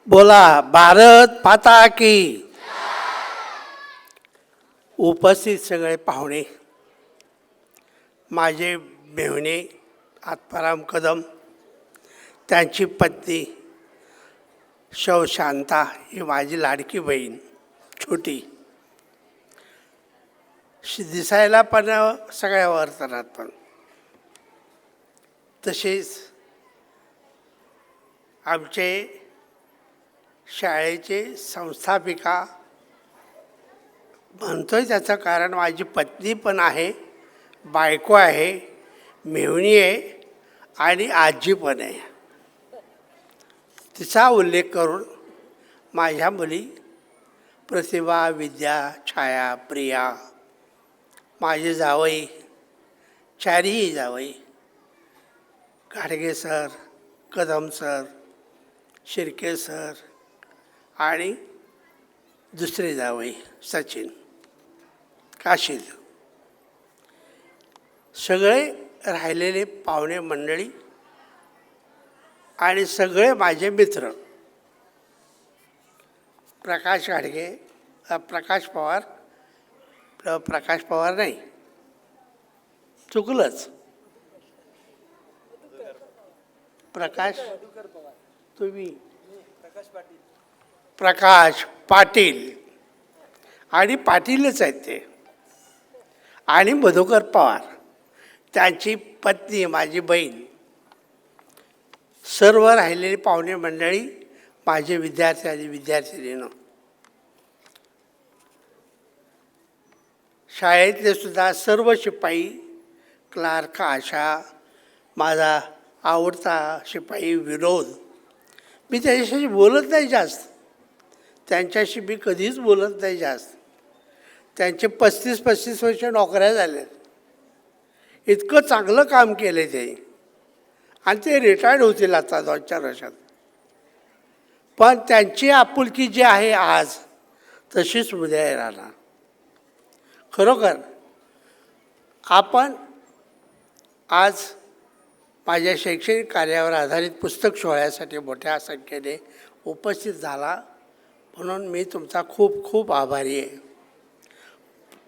बोला भारत माता की. उपस्थित सगळे पाहुणे, माझे मेहुणे आत्माराम कदम, त्यांची पत्नी शांता, ही माझी लाडकी बहीण छोटी, दिसायला पण सगळ्या वर्तनात पण, तसेच आमचे शाळेचे संस्थापिका म्हणतोय त्याचं कारण माझी पत्नी पण आहे, बायको आहे, मेहुणी आहे आणि आजी पण आहे. तिचा उल्लेख करून माझ्या मुली प्रतिभा, विद्या, छाया, प्रिया, माझे जावई, चारही जावई, घाडगे sir, Kadam sir, Shirke sir आणि दुसरे जावई सचिन, काशीद, सगळे राहिलेले पाहुणे मंडळी आणि सगळे माझे मित्र, प्रकाश घाडगे, प्रकाश पवार नाही, चुकलंच, प्रकाश तुम्ही, प्रकाश पाटील आणि पाटीलच आहेत ते, आणि मधुकर पवार, त्यांची पत्नी, माझी बहीण, सर्व राहिलेली पाहुणे मंडळी, माझे विद्यार्थी आणि विद्यार्थिनींनो, शाळेतले सुद्धा सर्व शिपाई, क्लार्क, आशा, माझा आवडता शिपाई विनोद, मी त्याच्याशी बोलत नाही जास्त, त्यांच्याशी मी कधीच बोलत नाही जास्त. त्यांचे 35 वर्ष नोकऱ्या झाल्या, इतकं चांगलं काम केलं ते, आणि ते रिटायर्ड होतील आता 2-4 वर्षात. पण त्यांची आपुलकी जी आहे आज, तशीच उद्या राहणार. खरोखर आपण आज माझ्या शैक्षणिक कार्यावर आधारित पुस्तक सोहळ्यासाठी मोठ्या संख्येने उपस्थित झाला, म्हणून मी तुमचा खूप खूप आभारी आहे.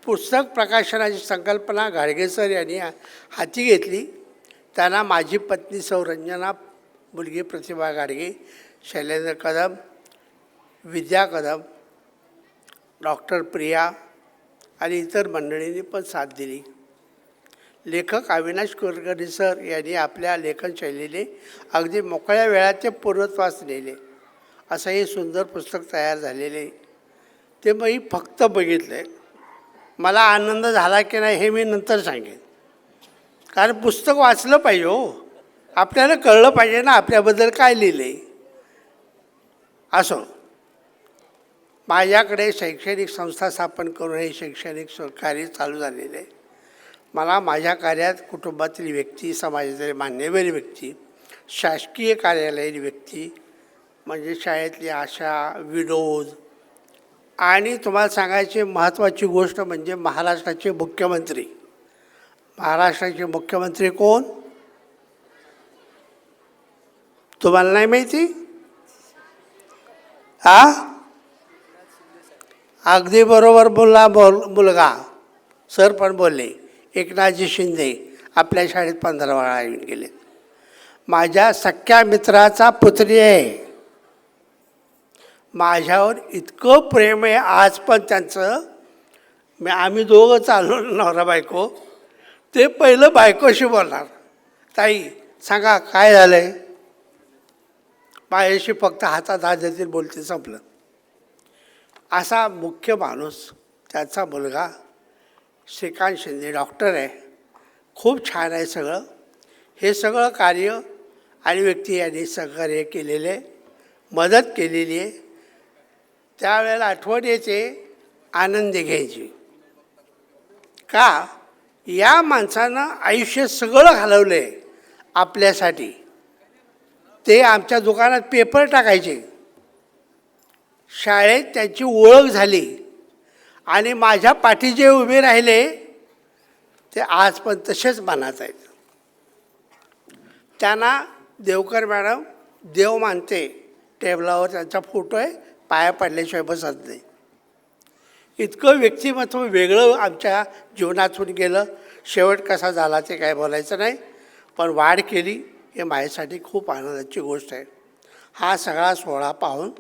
पुस्तक प्रकाशनाची संकल्पना घाडगे सर यांनी हाती घेतली. त्यांना माझी पत्नी सौरंजना, मुलगी प्रतिभा घाडगे, शैलेंद्र कदम, विद्या कदम, डॉक्टर प्रिया आणि इतर मंडळींनी पण साथ दिली. लेखक अविनाश कुलकर्णी सर यांनी आपल्या लेखनशैलीने अगदी मोकळ्या वेळात ते पूर्णत्वास नेले. असं हे सुंदर पुस्तक तयार झालेले, ते मी फक्त बघितले. मला आनंद झाला की नाही हे मी नंतर सांगेन, कारण पुस्तक वाचलं पाहिजे हो, आपल्याला कळलं पाहिजे ना आपल्याबद्दल काय लिहिलं आहे. असो, माझ्याकडे शैक्षणिक संस्था स्थापन करून हे शैक्षणिक कार्य चालू झालेलं आहे. मला माझ्या कार्यात कुटुंबातील व्यक्ती, समाजातील मान्यवर व्यक्ती, शासकीय कार्यालयीन व्यक्ती म्हणजे शाळेतली आशा, विनोद, आणि तुम्हाला सांगायची महत्त्वाची गोष्ट म्हणजे महाराष्ट्राचे मुख्यमंत्री. महाराष्ट्राचे मुख्यमंत्री कोण तुम्हाला नाही माहिती? अगदी बरोबर बोलला मुलगा, सर पण बोलले, एकनाथजी शिंदे आपल्या शाळेत 15 वेळा येऊन गेले. माझ्या सख्या मित्राचा पुत्री आहे, माझ्यावर इतकं प्रेम आहे आज पण त्यांचं. आम्ही दोघं चाललो नवरा बायको, ते पहिलं बायकोशी बोलणार, ताई सांगा काय झालं आहे, माझ्याशी फक्त हातात हात देतील, बोलते, संपलं. असा मुख्य माणूस, त्याचा मुलगा श्रीकांत शिंदे डॉक्टर आहे, खूप छान आहे सगळं. हे सगळं कार्य आणि व्यक्ती यांनी सहकार्य केलेले, मदत केलेली आहे. त्यावेळेला आठवण येते आनंद घ्यायची, का या माणसानं आयुष्य सगळं घालवलं आहे आपल्यासाठी. ते आमच्या दुकानात पेपर टाकायचे, शाळेत त्यांची ओळख झाली आणि माझ्या पाठी जे उभे राहिले ते आज पण तसेच मानात आहेत. त्यांना देवकर मॅडम देव मानते, टेबलावर त्यांचा फोटो आहे, पाया पडल्याशिवाय बसत नाही. इतकं व्यक्तिमत्व वेगळं आमच्या जीवनातून गेलं. शेवट कसा झाला ते काय बोलायचं नाही, पण वाढ केली हे माझ्यासाठी खूप आनंदाची गोष्ट आहे. हा सगळा सोहळा पाहून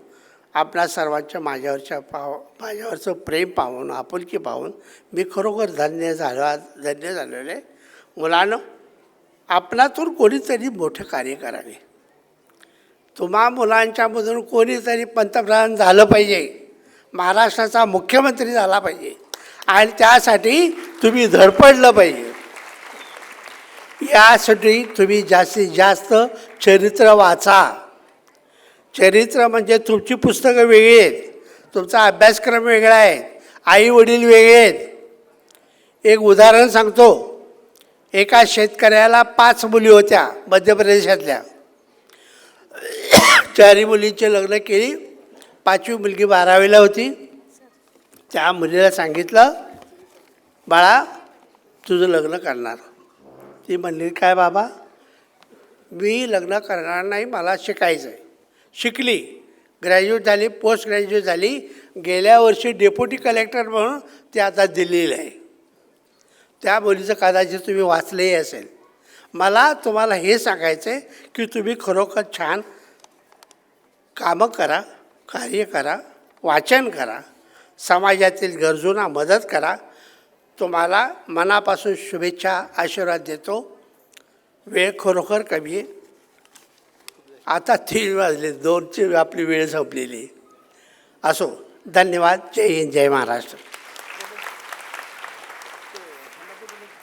आपणा सर्वांच्या माझ्यावरचं प्रेम पाहून, आपुलकी पाहून मी खरोखर धन्य झालेलो आहे. मुलानं आपणातून कोणीतरी मोठं कार्य करावे. तुम्हा मुलांच्यामधून कोणीतरी पंतप्रधान झालं पाहिजे, महाराष्ट्राचा मुख्यमंत्री झाला पाहिजे, आणि त्यासाठी तुम्ही धडपडलं पाहिजे. यासाठी तुम्ही जास्तीत जास्त चरित्र वाचा. चरित्र म्हणजे तुमची पुस्तकं वेगळी आहेत, तुमचा अभ्यासक्रम वेगळा आहे, आई वडील वेगळे आहेत. एक उदाहरण सांगतो. एका शेतकऱ्याला 5 मुली होत्या मध्य प्रदेशातल्या. 4 मुलींचे लग्न केली. 5वी मुलगी 12वीला होती. त्या मुलीला सांगितलं, बाळा तुझं लग्न करणार. ती म्हणली, काय बाबा, मी लग्न करणार नाही, मला शिकायचं आहे. शिकली, ग्रॅज्युएट झाली, पोस्ट ग्रॅज्युएट झाली. गेल्या वर्षी डेप्युटी कलेक्टर म्हणून ते आता दिल्लीला आहे. त्या मुलीचं कदाचित तुम्ही वाचलंही असेल. मला तुम्हाला हे सांगायचं आहे की तुम्ही खरोखर छान कामं करा, कार्य करा, वाचन करा, समाजातील गरजूंना मदत करा. तुम्हाला मनापासून शुभेच्छा, आशीर्वाद देतो. वेळ खरोखर कमी आहे. आता 3 वाजले, 2ची आपली वेळ संपलेली. असो, धन्यवाद. जय हिंद, जय महाराष्ट्र.